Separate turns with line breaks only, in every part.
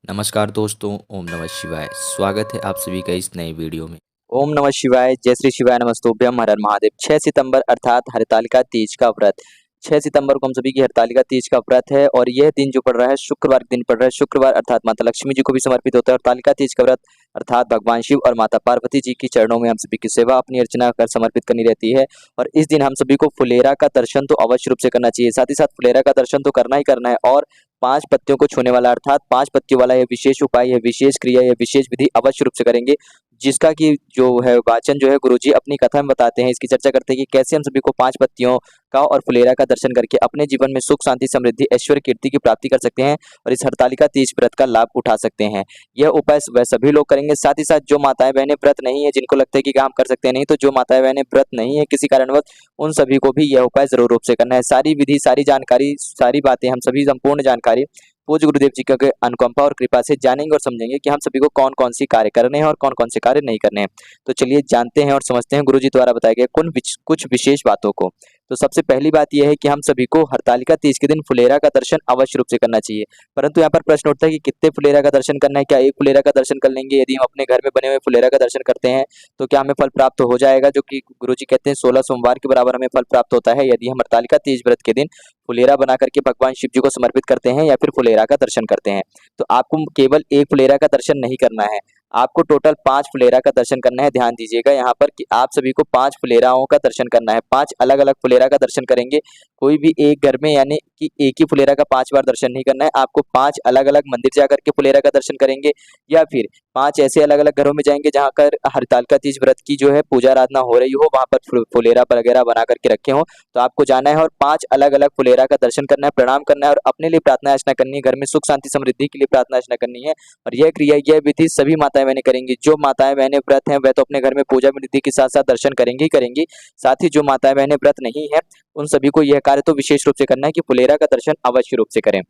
नमस्कार दोस्तों, ओम नमः शिवाय। स्वागत है आप सभी का इस नए वीडियो में।
ओम नमः शिवाय, जय श्री शिवाय, नमस्तुभ्यम, हर हर महादेव। 6 सितंबर अर्थात हरतालिका तीज का व्रत। 6 सितंबर को हम सभी की हरतालिका तीज का व्रत है और यह दिन जो पड़ रहा है शुक्रवार के दिन पड़ रहा है। शुक्रवार अर्थात माता लक्ष्मी जी को भी समर्पित होता है। हरतालिका तीज का व्रत अर्थात भगवान शिव और माता पार्वती जी की चरणों में हम सभी की सेवा अपनी अर्चना कर समर्पित करनी रहती है। और इस दिन हम सभी को फुलेरा का दर्शन तो अवश्य रूप से करना चाहिए। साथ ही साथ फुलेरा का दर्शन तो करना ही करना है और 5 पत्तियों को छूने वाला अर्थात 5 पत्तियों वाला यह विशेष उपाय, यह विशेष क्रिया, यह विशेष विधि अवश्य रूप से करेंगे। जिसका कि जो है वाचन जो है गुरुजी अपनी कथा में बताते हैं, इसकी चर्चा करते हैं कि कैसे हम सभी को 5 पत्तियों का और फुलेरा का दर्शन करके अपने जीवन में सुख, शांति, समृद्धि, ऐश्वर्य, कीर्ति की प्राप्ति कर सकते हैं और इस हरतालिका तीज व्रत का लाभ उठा सकते हैं। यह उपाय वह सभी लोग करेंगे। साथ ही साथ जो माताएं बहनें व्रत नहीं है, जिनको लगता है कि काम कर सकते हैं, नहीं तो जो माताएं बहनें व्रत नहीं है किसी कारणवश, उन सभी को भी यह उपाय जरूर रूप से करना है। सारी विधि, सारी जानकारी, सारी बातें हम सभी संपूर्ण जानकारी पूज्य गुरुदेव जी के अनुकंपा और कृपा से जानेंगे और समझेंगे कि हम सभी को कौन कौन सी कार्य करने हैं और कौन कौन से कार्य नहीं करने हैं। तो चलिए जानते हैं और समझते हैं गुरु जी द्वारा बताए गए कुछ विशेष बातों को। तो सबसे पहली बात यह है कि हम सभी को हरतालिका तीज के दिन फुलेरा का दर्शन अवश्य रूप से करना चाहिए। परंतु यहाँ पर प्रश्न उठता है कि कितने फुलेरा का दर्शन करना है, क्या एक फुलेरा का दर्शन कर लेंगे? यदि हम अपने घर में बने हुए फुलेरा का दर्शन करते हैं तो क्या हमें फल प्राप्त हो जाएगा? जो कि गुरु जी कहते हैं 16 सोमवार के बराबर हमें फल प्राप्त होता है यदि हम हरतालिका तीज व्रत के दिन फुलेरा बना करके भगवान शिव जी को समर्पित करते हैं या फिर फुलेरा का दर्शन करते हैं। तो आपको केवल एक फुलेरा का दर्शन नहीं करना है, आपको टोटल 5 फुलेरा का दर्शन करना है। ध्यान दीजिएगा यहाँ पर कि आप सभी को 5 फुलेराओं का दर्शन करना है। 5 अलग-अलग फुलेरा का दर्शन करेंगे। कोई भी एक घर में यानी कि एक ही फुलेरा का 5 बार दर्शन नहीं करना है। आपको 5 अलग-अलग मंदिर जाकर के फुलेरा का दर्शन करेंगे या फिर 5 ऐसे अलग-अलग घरों में जाएंगे जहाँ कर हरतालिका तीज व्रत की जो है पूजा आराधना हो रही हो, वहाँ पर फुलेरा वगैरह बना करके रखे हों। तो आपको जाना है और 5 अलग-अलग फुलेरा का दर्शन करना है, प्रणाम करना है और अपने लिए प्रार्थना अर्चना करनी है। घर में सुख, शांति, समृद्धि के लिए प्रार्थना अर्चना करनी है। और यह क्रिया, यह विधि सभी माताएं बहनें करेंगी। जो माताएं बहनें व्रत हैं वह तो अपने घर में पूजा विधि के साथ साथ दर्शन करेंगी ही करेंगी। साथ ही जो माताएं बहनें व्रत नहीं है उन सभी को यह कार्य तो विशेष रूप से करना है कि फुलेरा का दर्शन अवश्य रूप से करें।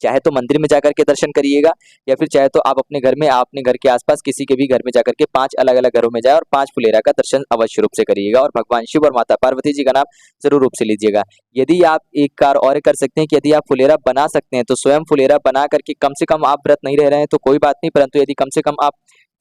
चाहे तो मंदिर में जाकर के दर्शन करिएगा या फिर चाहे तो आप अपने घर में, अपने घर के आसपास किसी के भी घर में जाकर के 5 अलग-अलग घरों में जाए और 5 फुलेरा का दर्शन अवश्य रूप से करिएगा और भगवान शिव और माता पार्वती जी का नाम जरूर रूप से लीजिएगा। यदि आप एक कार्य और कर सकते हैं कि यदि आप फुलेरा बना सकते हैं तो स्वयं फुलेरा बना करके, कम से कम आप व्रत नहीं रह रहे हैं तो कोई बात नहीं, परंतु यदि कम से कम आप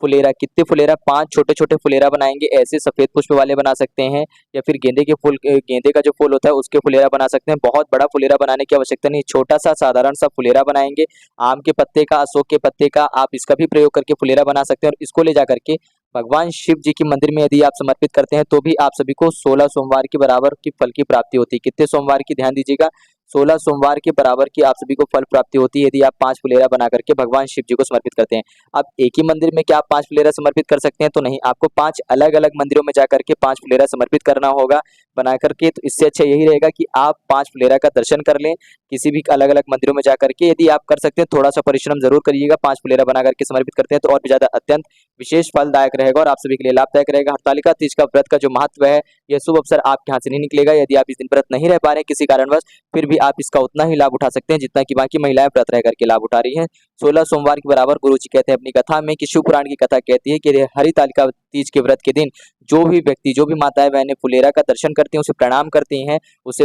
फुलेरा, कितने फुलेरा, 5 छोटे-छोटे फुलेरा बनाएँगे, ऐसे सफेद पुष्प वाले बना सकते हैं या फिर गेंदे के फूल, गेंदे का जो फूल होता है उसके फुलेरा बना सकते हैं। बहुत बड़ा फुलेरा बनाने की आवश्यकता नहीं, छोटा-सा साधारण सा फुलेरा बनाएँगे। आम के पत्ते का, अशोक के पत्ते का आप इसका भी प्रयोग करके फुलेरा बना सकते हैं और इसको ले जाकर के भगवान शिव जी के मंदिर में यदि आप समर्पित करते हैं तो भी आप सभी को 16 सोमवार के बराबर की फल की प्राप्ति होती है। कितने सोमवार की? ध्यान दीजिएगा, 16 सोमवार के बराबर की आप सभी को फल प्राप्ति होती है यदि आप 5 फुलेरा बना करके भगवान शिव जी को समर्पित करते हैं। अब एक ही मंदिर में क्या आप 5 फुलेरा समर्पित कर सकते हैं? तो नहीं, आपको 5 अलग-अलग मंदिरों में जाकर के 5 फुलेरा समर्पित करना होगा बना करके। तो इससे अच्छा यही रहेगा कि आप 5 फुलेरा का दर्शन कर लें किसी भी अलग-अलग मंदिरों में जाकर के। यदि आप कर सकते हैं थोड़ा-सा परिश्रम जरूर करिएगा, 5 फुलेरा बना करके समर्पित करते हैं तो और भी ज़्यादा अत्यंत विशेष फलदायक रहेगा और आप सभी के लिए लाभदायक रहेगा। हरतालिका तीज का व्रत का जो महत्व है, यह शुभ अवसर आपके हाथ से नहीं निकलेगा। यदि आप इस दिन व्रत नहीं रह पा रहे हैं किसी कारणवश, फिर भी आप इसका उतना ही लाभ उठा सकते हैं जितना कि बाकी महिलाएं व्रत रह करके लाभ उठा रही हैं। 16 सोमवार के बराबर गुरु जी कहते हैं अपनी कथा में कि शिव पुराण की कथा कहती है कि हरितालिका तीज के व्रत के दिन जो भी व्यक्ति, जो भी माताएं बहनें फुलेरा का दर्शन करती हैं, उसे प्रणाम करती हैं, उसे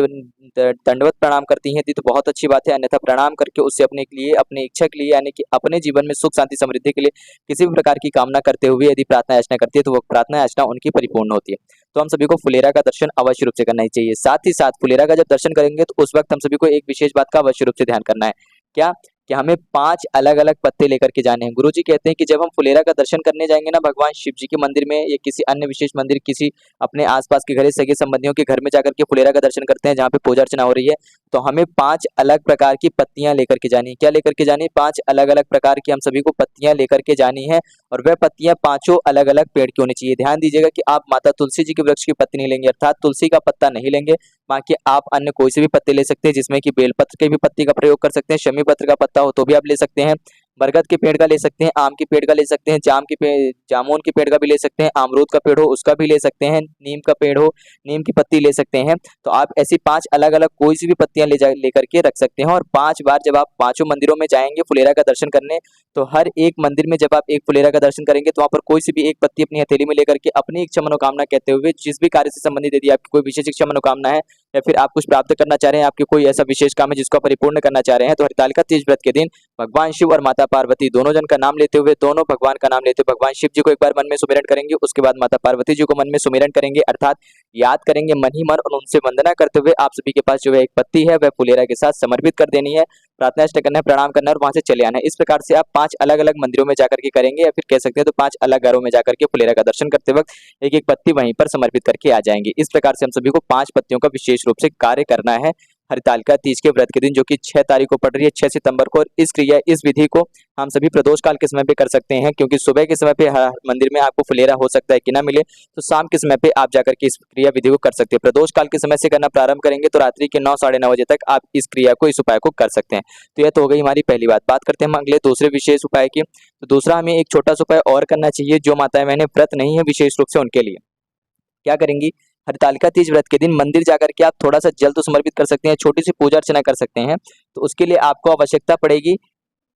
दंडवत प्रणाम करती हैं तो बहुत अच्छी बात है। अन्यथा प्रणाम करके उससे अपने के लिए, अपनी इच्छा के लिए यानी कि अपने जीवन में सुख, शांति, समृद्धि के लिए किसी भी प्रकार की कामना करते हुए यदि प्रार्थना याचना करती है तो वो प्रार्थना याचना उनकी परिपूर्ण होती है। तो हम सभी को फुलेरा का दर्शन अवश्य रूप से करना ही चाहिए। साथ ही साथ फुलेरा का जब दर्शन करेंगे तो उस वक्त हम सभी को एक विशेष बात का अवश्य रूप से ध्यान करना है। क्या? कि हमें 5 अलग-अलग पत्ते लेकर के जाने हैं। गुरुजी कहते हैं कि जब हम फुलेरा का दर्शन करने जाएँगे ना भगवान शिव जी के मंदिर में या किसी अन्य विशेष मंदिर, किसी अपने आस-पास के घरे सगे संबंधियों के घर में जाकर के फुलेरा का दर्शन करते हैं जहाँ पे पूजा अर्चना हो रही है, तो हमें 5 अलग प्रकार की पत्तियाँ लेकर के जानी है। क्या लेकर के जानी है? 5 अलग-अलग प्रकार की हम सभी को पत्तियाँ लेकर के जानी है और वह पत्तियाँ पाँचों अलग-अलग पेड़ की होनी चाहिए। ध्यान दीजिएगा कि आप माता तुलसी जी के वृक्ष की पत्ती नहीं लेंगे, अर्थात तुलसी का पत्ता नहीं लेंगे, बाकी आप अन्य कोई से भी पत्ते ले सकते हैं जिसमें कि बेलपत्र के भी पत्ती का प्रयोग कर सकते हैं, शमी पत्र का पत्ता हो तो भी आप ले सकते हैं, बरगद के पेड़ का ले सकते हैं, आम के पेड़ का ले सकते हैं, जामुन के पेड़ का भी ले सकते हैं, अमरूद का पेड़ हो उसका भी ले सकते हैं, नीम का पेड़ हो नीम की पत्ती ले सकते हैं। तो आप ऐसी 5 अलग-अलग कोई सी भी पत्तियाँ लेकर के रख सकते हैं और 5 बार जब आप पाँचों मंदिरों में जाएँगे फुलेरा का दर्शन करने, तो हर एक मंदिर में जब आप एक फुलेरा का दर्शन करेंगे तो वहाँ पर कोई सी भी एक पत्ती अपनी हथेली में लेकर के अपनी इच्छा मनोकामना कहते हुए, जिस भी कार्य से संबंधित यदि आपकी कोई विशेष इच्छा मनोकामना है या फिर आप कुछ प्राप्त करना चाह रहे हैं, आपके कोई ऐसा विशेष काम है जिसको आप परिपूर्ण करना चाह रहे हैं, तो हरितालिका तीज व्रत के दिन भगवान शिव और माता पार्वती दोनों जन का नाम लेते हुए, दोनों भगवान का नाम लेते हुए भगवान शिव जी को एक बार मन में सुमिरन करेंगे, उसके बाद माता पार्वती जी को मन में सुमिरन करेंगे, अर्थात याद करेंगे मन ही मन, और उनसे वंदना करते हुए आप सभी के पास जो है एक पत्ती है वह फुलेरा के साथ समर्पित कर देनी है, प्रार्थना इष्ट करना है, प्रणाम करना है और वहां से चले आना है। इस प्रकार से आप 5 अलग-अलग मंदिरों में जाकर के करेंगे, या फिर कह सकते हैं तो 5 अलग घरों में जाकर के फुलेरा का दर्शन करते वक्त एक-एक पत्ती वहीं पर समर्पित करके आ जाएंगे। इस प्रकार से हम सभी को 5 पत्तियों का विशेष रूप से कार्य करना है हरितालिका तीज के व्रत के दिन, जो कि 6 तारीख को पड़ रही है, 6 सितंबर को। और इस विधि को हम सभी प्रदोष काल के समय पे कर सकते हैं, क्योंकि सुबह के समय पे हर मंदिर में आपको फुलेरा हो सकता है कि ना मिले, तो शाम के समय पे आप जाकर के इस क्रिया विधि को कर सकते हैं। प्रदोष काल के समय से करना प्रारंभ करेंगे तो रात्रि के 9 साढ़े 9 बजे तक आप इस क्रिया को, इस उपाय को कर सकते हैं। तो यह तो हो गई हमारी पहली बात। बात करते हैं हम अगले दूसरे विशेष उपाय की। तो दूसरा हमें एक छोटा सा उपाय और करना चाहिए, जो माताएं बहनें व्रत नहीं है विशेष रूप से उनके लिए। क्या करेंगी, हरितालिका तीज व्रत के दिन मंदिर जाकर के आप थोड़ा सा जल तो समर्पित कर सकते हैं, छोटी सी पूजा अर्चना कर सकते हैं। तो उसके लिए आपको आवश्यकता पड़ेगी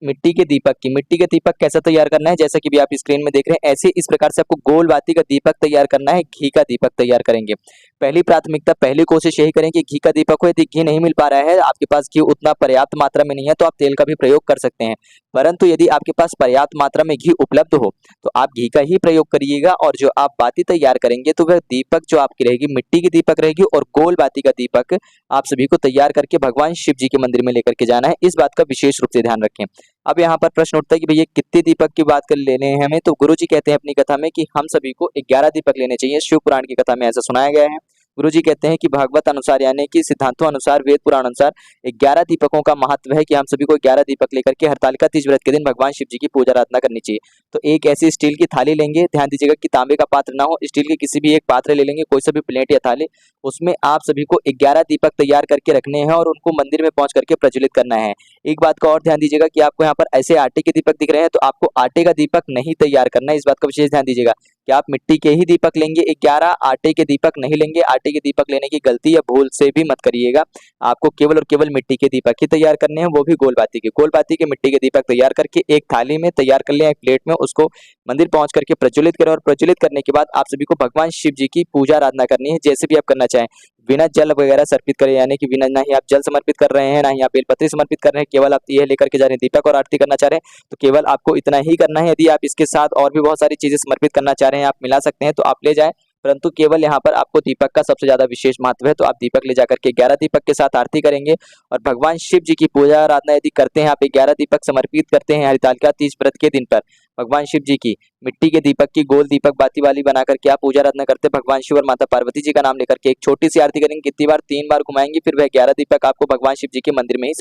मिट्टी के दीपक की। मिट्टी के दीपक कैसा तैयार करना है, जैसा कि भी आप स्क्रीन में देख रहे हैं, ऐसे इस प्रकार से आपको गोल बाती का दीपक तैयार करना है, घी का दीपक तैयार करेंगे। पहली प्राथमिकता, पहली कोशिश यही करें कि घी का दीपक हो। यदि घी नहीं मिल पा रहा है, आपके पास घी उतना पर्याप्त मात्रा में नहीं है, तो आप तेल का भी प्रयोग कर सकते हैं। परंतु यदि आपके पास पर्याप्त मात्रा में घी उपलब्ध हो तो आप घी का ही प्रयोग करिएगा, और जो आप बाती तैयार करेंगे तो वह दीपक जो आपकी रहेगी मिट्टी की दीपक रहेगी, और गोल बाती का दीपक आप सभी को तैयार करके भगवान शिव जी के मंदिर में लेकर के जाना है। इस बात का विशेष रूप से ध्यान रखें। अब यहाँ पर प्रश्न उठता है कि भैया कितने दीपक की बात कर लेने हैं हमें, तो गुरु जी कहते हैं अपनी कथा में कि हम सभी को 11 दीपक लेने चाहिए। शिव पुराण की कथा में ऐसा सुनाया गया है। गुरु जी कहते हैं कि भागवत अनुसार, यानी कि सिद्धांतों अनुसार, वेद पुराण अनुसार 11 दीपकों का महत्व है कि हम सभी को 11 दीपक लेकर के हरतालिका तीज व्रत के दिन भगवान शिव जी की पूजा आराधना करनी चाहिए। तो एक ऐसी स्टील की थाली लेंगे, ध्यान दीजिएगा कि तांबे का पात्र ना हो, स्टील के किसी भी एक पात्र ले लेंगे, कोई सा भी प्लेट या थाली, उसमें आप सभी को 11 दीपक तैयार करके रखने हैं और उनको मंदिर में पहुंच करके प्रज्वलित करना है। एक बात का और ध्यान दीजिएगा कि आपको यहाँ पर ऐसे आटे के दीपक दिख रहे हैं, तो आपको आटे का दीपक नहीं तैयार करना है। इस बात का विशेष ध्यान दीजिएगा कि आप मिट्टी के ही दीपक लेंगे, 11 आटे के दीपक नहीं लेंगे। आटे के दीपक लेने की गलती या भूल से भी मत करिएगा। आपको केवल और केवल मिट्टी के दीपक ही तैयार करने हैं, वो भी गोल बाती के। गोल बाती के मिट्टी के दीपक तैयार करके एक थाली में तैयार कर लें, एक प्लेट में, उसको मंदिर पहुंच करके प्रज्वलित करें। और प्रज्वलित करने के बाद आप सभी को भगवान शिव जी की पूजा आराधना करनी है, जैसे भी आप करना चाहें। बिना जल वगैरह समर्पित करें, यानी कि बिना, ना ही आप जल समर्पित कर रहे हैं, ना ही आप बेलपत्री समर्पित कर रहे हैं, केवल आप ये लेकर के जा रहे हैं दीपक और आरती करना चाह रहे हैं, तो केवल आपको इतना ही करना है। यदि आप इसके साथ और भी बहुत सारी चीजें समर्पित करना चाह रहे हैं, आप मिला सकते हैं, तो आप ले जाएं, परंतु केवल यहाँ पर आपको दीपक का सबसे ज्यादा विशेष महत्व है। तो आप दीपक ले जाकर के 11 दीपक के साथ आरती करेंगे और भगवान शिव जी की पूजा आराधना यदि करते हैं, आप 11 दीपक समर्पित करते हैं हरितालिका तीज व्रत के दिन पर भगवान शिव जी की, मिट्टी के दीपक की गोल दीपक बाती वाली बना करके आप पूजा आराधना करते हैं, भगवान शिव और माता पार्वती जी का नाम लेकर के एक छोटी सी आरती करेंगे। कितनी बार? 3 बार घुमाएंगे। फिर वह 11 दीपक आपको भगवान शिव जी के मंदिर में ही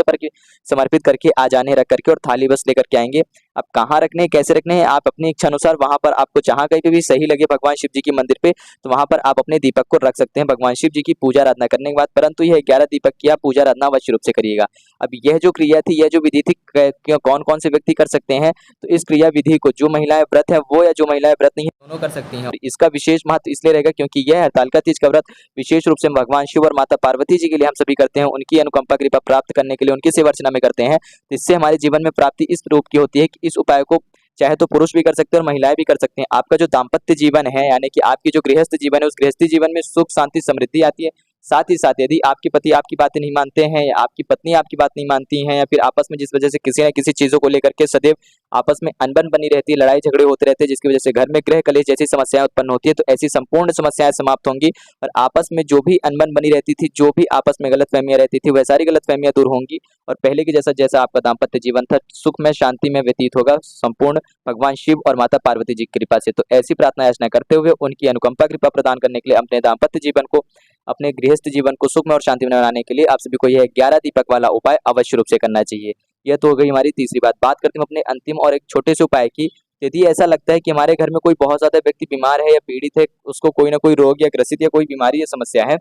समर्पित करके आ जाने, रख करके, और थाली बस लेकर के आएंगे। अब कहाँ रखने हैं, कैसे रखने हैं, आप अपनी इच्छा अनुसार वहां पर आपको जहां कहीं पे भी सही लगे भगवान शिव जी के मंदिर पे, तो वहां पर आप अपने दीपक को रख सकते हैं भगवान शिव जी की पूजा आराधना करने के बाद। परंतु यह 11 दीपक की आप पूजा आराधना अवश्य रूप से करिएगा। अब यह जो क्रिया थी, यह जो विधि थी, कौन कौन से व्यक्ति कर सकते हैं, तो इस क्रिया विधि को जो महिलाएं व्रत है वो, या जो महिलाएं व्रत नहीं है, दोनों कर सकती हैं। इसका विशेष महत्व इसलिए रहेगा क्योंकि यह हरतालिका तीज का व्रत विशेष रूप से भगवान शिव और माता पार्वती जी के लिए हम सभी करते हैं, उनकी अनुकंपा कृपा प्राप्त करने के लिए, उनकी सेवा अर्चना में करते हैं। इससे हमारे जीवन में प्राप्ति इस रूप की होती है कि इस उपाय को चाहे तो पुरुष भी कर सकते हैं और महिलाएं भी कर सकते हैं। आपका जो दाम्पत्य जीवन है, यानी कि आपकी जो गृहस्थ जीवन है, उस गृहस्थी जीवन में सुख शांति समृद्धि आती है। साथ ही साथ यदि आपके पति आपकी बातें नहीं मानते हैं, या आपकी पत्नी आपकी बात नहीं मानती हैं, या फिर आपस में जिस वजह से किसी न किसी चीजों को लेकर के सदैव आपस में अनबन बनी रहती है, लड़ाई झगड़े होते रहते हैं, जिसकी वजह से घर में गृह कलेश जैसी समस्याएं उत्पन्न होती है, तो ऐसी संपूर्ण समस्याएं समाप्त होंगी और आपस में जो भी अनबन बनी रहती थी, जो भी आपस में गलतफहमियां रहती थी, वह सारी गलतफहमियां दूर होंगी और पहले के जैसा आपका दाम्पत्य जीवन था, सुख में शांति में व्यतीत होगा, संपूर्ण भगवान शिव और माता पार्वती जी की कृपा से। तो ऐसी प्रार्थना याचना करते हुए उनकी अनुकंपा कृपा प्रदान करने के लिए, अपने दाम्पत्य जीवन को, अपने गृहस्थ जीवन को सुखमय और शांति में बनाने के लिए आप सभी को यह 11 दीपक वाला उपाय अवश्य रूप से करना चाहिए। यह तो हो गई हमारी तीसरी बात। बात करते हैं अपने अंतिम और एक छोटे से उपाय की। यदि ऐसा लगता है कि हमारे घर में कोई बहुत ज्यादा व्यक्ति बीमार है या पीड़ित है, उसको कोई ना कोई रोग या ग्रसित या कोई बीमारी या समस्या है,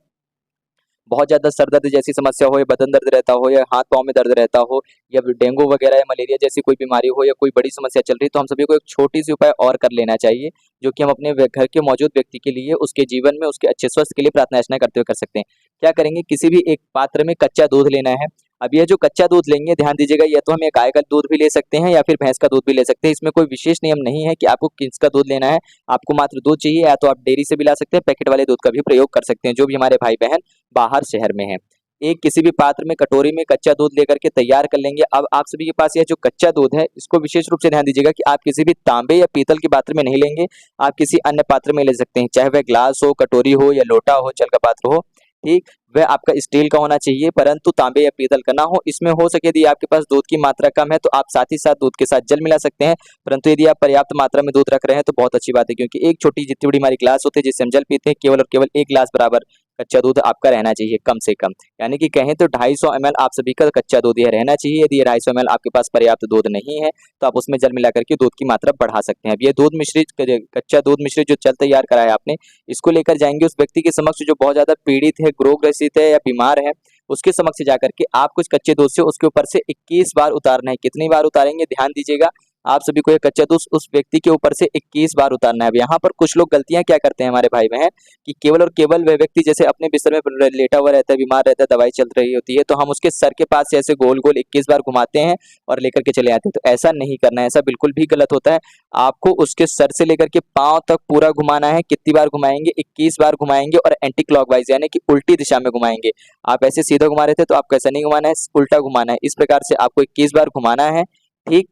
बहुत ज्यादा सर दर्द जैसी समस्या हो, या बदन दर्द रहता हो, या हाथ पांव में दर्द रहता हो, या डेंगू वगैरह या मलेरिया जैसी कोई बीमारी हो, या कोई बड़ी समस्या चल रही, तो हम सभी को एक छोटी सी उपाय और कर लेना चाहिए, जो कि हम अपने घर के मौजूद व्यक्ति के लिए, उसके जीवन में उसके अच्छे स्वास्थ्य के लिए प्रार्थना याचना करते हुए कर सकते हैं। क्या करेंगे, किसी भी एक पात्र में कच्चा दूध लेना है। अब ये जो कच्चा दूध लेंगे, ध्यान दीजिएगा, या तो हम ये गाय का दूध भी ले सकते हैं या फिर भैंस का दूध भी ले सकते हैं। इसमें कोई विशेष नियम नहीं है कि आपको किसका दूध लेना है। आपको मात्र दूध चाहिए या तो आप डेयरी से भी ला सकते हैं, पैकेट वाले दूध का भी प्रयोग कर सकते हैं, जो भी हमारे भाई बहन बाहर शहर में हैं। एक किसी भी पात्र में कटोरी में कच्चा दूध लेकर के तैयार कर लेंगे। अब आप सभी के पास यह जो कच्चा दूध है, इसको विशेष रूप से ध्यान दीजिएगा कि आप किसी भी तांबे या पीतल के पात्र में नहीं लेंगे, आप किसी अन्य पात्र में ले सकते हैं, चाहे वह ग्लास हो, कटोरी हो या लोटा हो, जल का पात्र हो। ठीक, वह आपका स्टील का होना चाहिए, परंतु तांबे या पीतल का ना हो। इसमें हो सके यदि आपके पास दूध की मात्रा कम है तो आप साथ ही साथ दूध के साथ जल मिला सकते हैं, परंतु यदि आप पर्याप्त मात्रा में दूध रख रहे हैं तो बहुत अच्छी बात है, क्योंकि एक छोटी जितनी बड़ी हमारी ग्लास होती है जिससे हम जल पीते हैं, केवल और केवल 1 ग्लास बराबर कच्चा दूध आपका रहना चाहिए कम से कम। यानी कि कहें तो 250 ml आप सभी का कच्चा दूध यह रहना चाहिए। यदि ये 250 ml आपके पास पर्याप्त दूध नहीं है तो आप उसमें जल मिला करके दूध की मात्रा बढ़ा सकते हैं। अब ये दूध मिश्रित, कच्चा दूध मिश्रित जो जल तैयार करा है आपने, इसको लेकर जाएंगे उस व्यक्ति के समक्ष जो बहुत ज्यादा पीड़ित है, रोगग्रसित है या बीमार है, उसके समक्ष जाकर के आपको इस कच्चे दूध से उसके ऊपर से 21 बार उतारना है। कितनी बार उतारेंगे, ध्यान दीजिएगा, आप सभी को ये कच्चा दूध उस व्यक्ति के ऊपर से 21 बार उतारना है। अब यहाँ पर कुछ लोग गलतियां क्या करते हैं हमारे भाई बहन, कि केवल और केवल वह व्यक्ति जैसे अपने बिस्तर में लेटा हुआ रहता है, बीमार रहता है, दवाई चल रही होती है, तो हम उसके सर के पास से ऐसे गोल गोल 21 बार घुमाते हैं और लेकर के चले आते हैं। तो ऐसा नहीं करना है, ऐसा बिल्कुल भी गलत होता है। आपको उसके सर से लेकर के पांव तक पूरा घुमाना है। कितनी बार घुमाएंगे, 21 बार घुमाएंगे, और एंटी क्लॉकवाइज यानी कि उल्टी दिशा में घुमाएंगे। आप ऐसे सीधा घुमा रहे थे तो आपको ऐसा नहीं घुमाना है, उल्टा घुमाना है। इस प्रकार से आपको 21 बार घुमाना है। ठीक,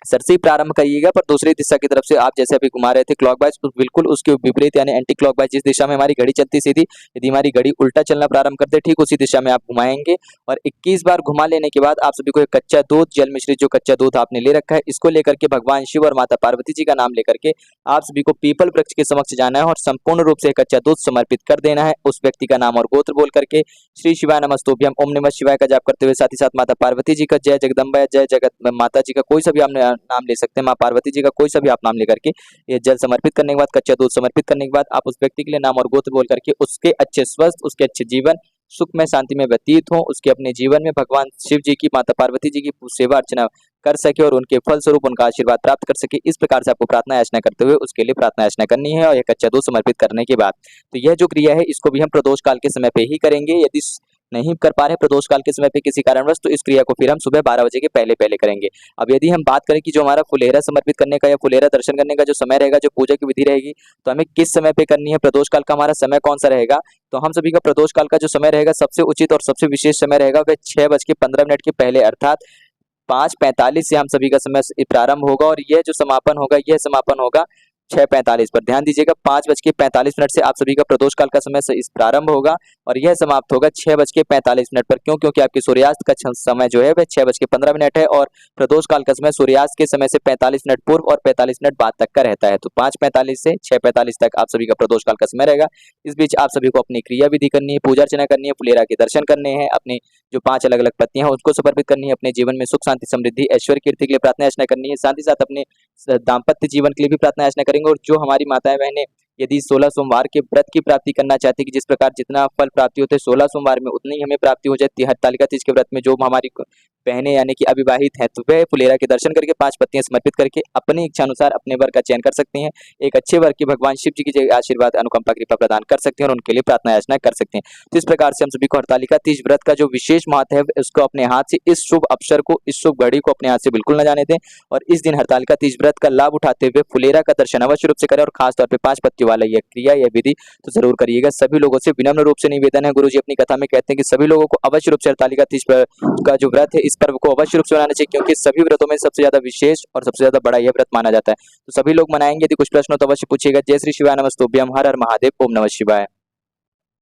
सर से ही प्रारंभ करिएगा, पर दूसरी दिशा की तरफ से आप जैसे अभी घुमा रहे थे क्लॉकवाइज, बिल्कुल उसके विपरीत यानी एंटी क्लॉकवाइज, जिस दिशा में हमारी घड़ी चलती सीधी, यदि हमारी घड़ी उल्टा चलना प्रारंभ करते ठीक उसी दिशा में आप घुमाएंगे। और 21 बार घुमा लेने के बाद आप सभी को एक कच्चा दूध, जल मिश्रित जो कच्चा दूध आपने ले रखा है, इसको लेकर के भगवान शिव और माता पार्वती जी का नाम लेकर के आप सभी को पीपल वृक्ष के समक्ष जाना है और संपूर्ण रूप से कच्चा दूध समर्पित कर देना है। उस व्यक्ति का नाम और गोत्र बोल करके श्री शिवाय नमस्तुभ्यम, ओम नमः शिवाय का जाप करते हुए साथ ही साथ माता पार्वती जी का, जय जगदम्बा, जय जगत माता जी का कोई सा भी आप नाम ले सकते हैं, माँ पार्वती जी का कोई सा भी आप नाम लेकर के ये जल समर्पित करने के बाद, कच्चा दूध समर्पित करने के बाद, आप उस व्यक्ति के लिए नाम और गोत्र बोल करके उसके अच्छे स्वस्थ, उसके अच्छे जीवन, सुख में, शांति में व्यतीत हो, उसके अपने जीवन में भगवान शिव जी की, माता पार्वती जी की सेवा अर्चना कर सके और उनके फल स्वरूप उनका आशीर्वाद प्राप्त कर सके। इस प्रकार से आपको प्रार्थना याचना करते हुए उसके लिए प्रार्थना याचना करनी है। और यह कच्चा दूध समर्पित करने के बाद तो यह जो क्रिया है इसको भी हम प्रदोष काल के समय पे ही करेंगे। यदि नहीं कर पा रहे प्रदोष काल के समय पे किसी कारणवश, तो इस क्रिया को फिर हम सुबह 12 बजे के पहले पहले करेंगे। अब यदि हम बात करें कि जो हमारा फुलेरा समर्पित करने का या फुलेरा दर्शन करने का जो समय रहेगा, जो पूजा की विधि रहेगी, तो हमें किस समय पे करनी है, प्रदोष काल का हमारा समय कौन सा रहेगा, तो हम सभी का प्रदोष काल का जो समय रहेगा, सबसे उचित और सबसे विशेष समय रहेगा वह 6:15 के पहले, अर्थात 5:45 से हम सभी का समय प्रारंभ होगा। और यह जो समापन होगा, यह समापन होगा 6:45 पर। ध्यान दीजिएगा, 5:45 से आप सभी का प्रदोष काल का समय इस प्रारंभ होगा और यह समाप्त होगा 6:45 पर। क्यों? क्योंकि आपके सूर्यास्त का समय जो है वह 6:15 है और प्रदोष काल का समय सूर्यास्त के समय से 45 मिनट पूर्व और 45 मिनट बाद तक का रहता है। तो 5:45 से 6:45 तक आप सभी का प्रदोष काल का समय रहेगा। इस बीच आप सभी को अपनी क्रिया विधि करनी है, पूजा अर्चना करनी है, फुलेरा के दर्शन करने हैं, अपने जो 5 अलग अलग पत्तियां हैं उसको समर्पित करनी है, अपने जीवन में सुख शांति समृद्धि ऐश्वर्य कीर्ति के लिए प्रार्थना याचना करनी है, साथ ही साथ अपने दाम्पत्य जीवन के लिए भी प्रार्थना याचना करेंगे। और जो हमारी माताएं बहनें यदि 16 सोमवार के व्रत की प्राप्ति करना चाहती है कि जिस प्रकार जितना फल प्राप्ति होते है 16 सोमवार में उतनी ही हमें प्राप्ति हो जाती है हरतालिका तीज के व्रत में, जो हमारी बहनें यानी कि अविवाहित हैं तो वह फुलेरा के दर्शन करके 5 पत्तियां समर्पित करके अपनी इच्छा अनुसार अपने वर का चयन कर सकती हैं। एक अच्छे वर की भगवान शिव जी की आशीर्वाद अनुकंपा कृपा प्रदान कर सकते हैं और उनके लिए प्रार्थना याचना कर सकते हैं। तो इस प्रकार से हम सभी को हरतालिका तीज व्रत का जो विशेष महत्व है उसको अपने हाथ से, इस शुभ अवसर को, इस शुभ घड़ी को अपने हाथ से बिल्कुल न जाने दें और इस दिन हरतालिका तीज व्रत का लाभ उठाते हुए फुलेरा का दर्शन अवश्य रूप से करें और खासतौर पर 5 पत्तियों वाला यह क्रिया विधि तो जरूर करिएगा। सभी लोगों से विनम्र रूप से निवेदन है, गुरुजी अपनी कथा में कहते हैं कि सभी लोगों को अवश्य रूप से हरतालिका तीज का जो व्रत है इस पर्व को अवश्य रूप से मनाना चाहिए, क्योंकि सभी व्रतों में सबसे ज्यादा विशेष और सबसे ज्यादा बड़ा यह व्रत माना जाता है। तो सभी लोग मनाएंगे। यदि कुछ प्रश्न हो तो अवश्य पूछिएगा। जय श्री शिवाय नमस्तुभ्यम, हर हर महादेव, ओम नमः शिवाय।